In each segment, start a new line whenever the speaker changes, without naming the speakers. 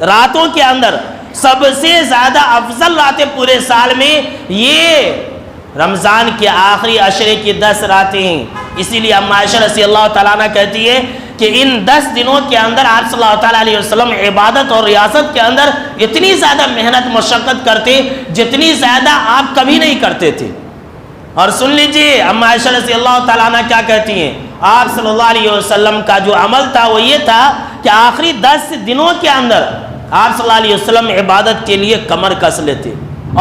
راتوں کے اندر سب سے زیادہ افضل راتیں پورے سال میں یہ رمضان کے آخری عشرے کی 10 راتیں ہیں۔ اسی لیے اما عائشہ رضی اللہ تعالیٰ عنہ کہتی ہے کہ ان 10 دنوں کے اندر آپ صلی اللہ تعالیٰ علیہ وسلم عبادت اور ریاست کے اندر اتنی زیادہ محنت مشقت کرتے جتنی زیادہ آپ کبھی نہیں کرتے تھے۔ اور سن لیجئے اما عائشہ رضی اللہ تعالیٰ عنہ کیا کہتی ہیں، آپ صلی اللہ علیہ وسلم کا جو عمل تھا وہ یہ تھا کہ آخری 10 دنوں کے اندر آپ صلی اللہ علیہ وسلم عبادت کے لیے کمر کس لیتے،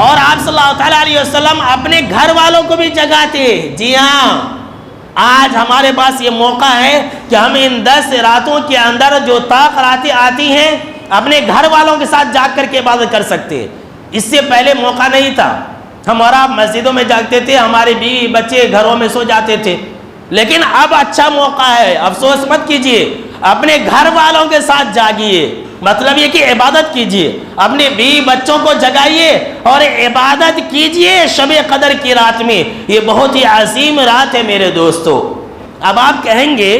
اور آپ صلی اللہ تعالیٰ علیہ وسلم اپنے گھر والوں کو بھی جگاتے۔ جی ہاں، آج ہمارے پاس یہ موقع ہے کہ ہم ان 10 راتوں کے اندر جو طاق راتیں آتی ہیں اپنے گھر والوں کے ساتھ جاگ کر کے عبادت کر سکتے ہیں۔ اس سے پہلے موقع نہیں تھا، ہمارا مسجدوں میں جاگتے تھے، ہمارے بیوی بچے گھروں میں سو جاتے تھے، لیکن اب اچھا موقع ہے، افسوس مت کیجئے، اپنے گھر والوں کے ساتھ جاگیے، مطلب یہ کہ عبادت کیجئے، اپنے بیوی بچوں کو جگائیے اور عبادت کیجئے شب قدر کی رات میں۔ یہ بہت ہی عظیم رات ہے میرے دوستو۔ اب آپ کہیں گے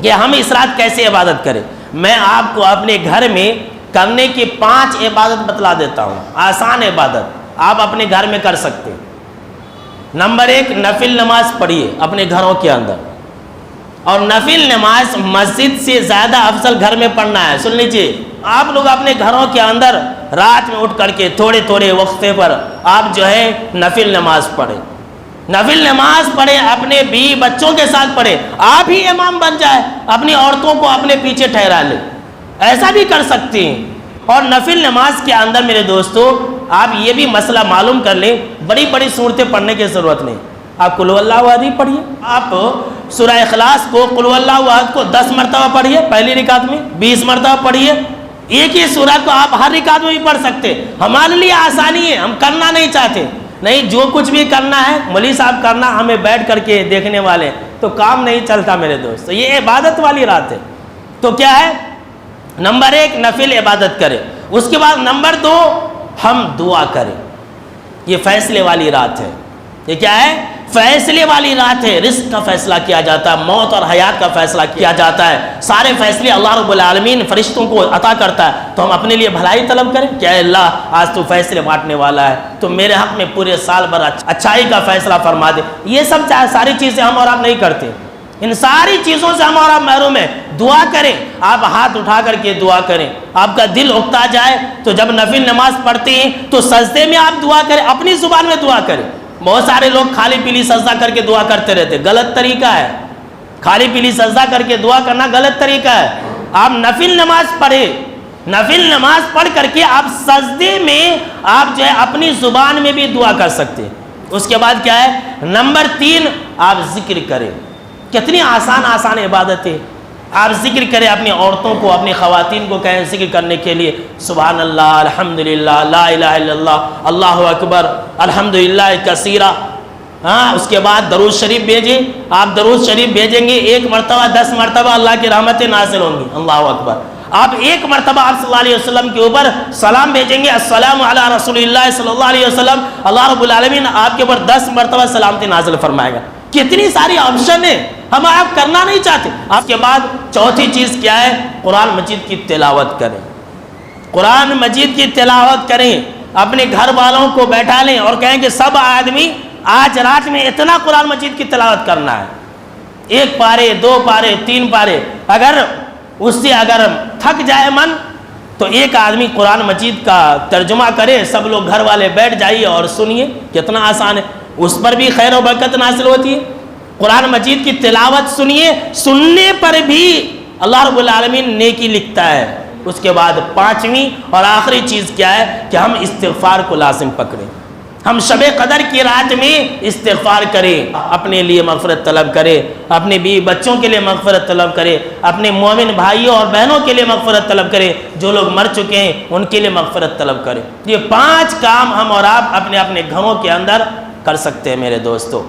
کہ ہم اس رات کیسے عبادت کریں؟ میں آپ کو اپنے گھر میں کرنے کی 5 عبادت بتلا دیتا ہوں، آسان عبادت آپ اپنے گھر میں کر سکتے ہیں۔ نمبر 1، نفل نماز پڑھیے اپنے گھروں کے اندر، اور نفل نماز مسجد سے زیادہ افضل گھر میں پڑھنا ہے۔ سن لیجئے، آپ لوگ اپنے گھروں کے اندر رات میں اٹھ کر کے تھوڑے تھوڑے وقفے پر آپ جو ہے نفل نماز پڑھیں، نفل نماز پڑھیں، اپنے بیوی بچوں کے ساتھ پڑھیں، آپ ہی امام بن جائے، اپنی عورتوں کو اپنے پیچھے ٹھہرا لیں، ایسا بھی کر سکتے ہیں۔ اور نفل نماز کے اندر میرے دوستو آپ یہ بھی مسئلہ معلوم کر لیں، بڑی بڑی صورتیں پڑھنے کی ضرورت نہیں، آپ قل اللہ احد ہی پڑھیے، آپ سورہ اخلاص کو قل اللہ احد کو 10 مرتبہ پڑھیے پہلی رکعت میں، 20 مرتبہ پڑھیے، ایک ہی سورت کو آپ ہر رکعت میں بھی پڑھ سکتے۔ ہمارے لیے آسانی ہے، ہم کرنا نہیں چاہتے، نہیں جو کچھ بھی کرنا ہے مولوی صاحب کرنا، ہمیں بیٹھ کر کے دیکھنے والے تو کام نہیں چلتا میرے دوست۔ یہ عبادت والی رات ہے، تو کیا ہے؟ نمبر 1 نفل عبادت کرے، اس کے بعد نمبر 2 ہم دعا کریں۔ یہ فیصلے والی رات ہے، یہ کیا ہے؟ فیصلے والی رات ہے، رزق کا فیصلہ کیا جاتا ہے، موت اور حیات کا فیصلہ کیا جاتا ہے، سارے فیصلے اللہ رب العالمین فرشتوں کو عطا کرتا ہے۔ تو ہم اپنے لیے بھلائی طلب کریں کہ اے اللہ آج تو فیصلے بانٹنے والا ہے، تو میرے حق میں پورے سال بھر اچھائی کا فیصلہ فرما دے۔ یہ سب ساری چیزیں ہم اور آپ نہیں کرتے، ان ساری چیزوں سے ہم اور آپ محروم ہیں۔ دعا کریں، آپ ہاتھ اٹھا کر کے دعا کریں، آپ کا دل اکتا جائے تو جب نفل نماز پڑھتے ہیں تو سجدے میں آپ دعا کریں، اپنی زبان میں دعا کریں۔ بہت سارے لوگ خالی پیلی سجدہ کر کے دعا کرتے رہتے، غلط طریقہ ہے، خالی پیلی سجدہ کر کے دعا کرنا غلط طریقہ ہے۔ آپ نفل نماز پڑھیں، نفل نماز پڑھ کر کے آپ سجدے میں آپ جو ہے اپنی زبان میں بھی دعا کر سکتے ہیں۔ اس کے بعد کیا ہے؟ نمبر 3 آپ ذکر کریں۔ کتنی آسان عبادت ہے، آپ ذکر کریں، اپنی عورتوں کو اپنی خواتین کو کہیں ذکر کرنے کے لیے، سبحان اللہ، الحمدللہ، لا الہ الا اللہ، اللہ اکبر، الحمدللہ کثیرہ۔ اس کے بعد درود شریف بھیجیں، آپ درود شریف بھیجیں گے 1 مرتبہ 10 مرتبہ اللہ کی رحمتیں نازل ہوں گی، اللہ اکبر۔ آپ 1 مرتبہ آپ صلی اللہ علیہ وسلم کے اوپر سلام بھیجیں گے، السلام علی رسول اللہ صلی اللہ علیہ وسلم، اللہ رب العالمین آپ کے اوپر 10 مرتبہ سلامتی نازل فرمائے گا۔ کتنی ساری آپشن ہے، ہم آپ کرنا نہیں چاہتے۔ آپ کے بعد چوتھی چیز کیا ہے؟ قرآن مجید کی تلاوت کریں، قرآن مجید کی تلاوت کریں، اپنے گھر والوں کو بیٹھا لیں اور کہیں کہ سب آدمی آج رات میں اتنا قرآن مجید کی تلاوت کرنا ہے، 1 پارے 2 پارے 3 پارے، اگر اس سے اگر تھک جائے من تو 1 آدمی قرآن مجید کا ترجمہ کرے، سب لوگ گھر والے بیٹھ جائیے اور سنیے، کتنا آسان ہے، اس پر بھی خیر و برکت نازل ہوتی ہے۔ قرآن مجید کی تلاوت سنیے، سننے پر بھی اللہ رب العالمین نیکی لکھتا ہے۔ اس کے بعد 5ویں اور آخری چیز کیا ہے کہ ہم استغفار کو لازم پکڑیں، ہم شب قدر کی رات میں استغفار کریں، اپنے لیے مغفرت طلب کریں، اپنے بیوی بچوں کے لیے مغفرت طلب کریں، اپنے مومن بھائیوں اور بہنوں کے لیے مغفرت طلب کریں، جو لوگ مر چکے ہیں ان کے لیے مغفرت طلب کریں۔ یہ 5 کام ہم اور آپ اپنے اپنے گھروں کے اندر کر سکتے ہیں میرے دوستو۔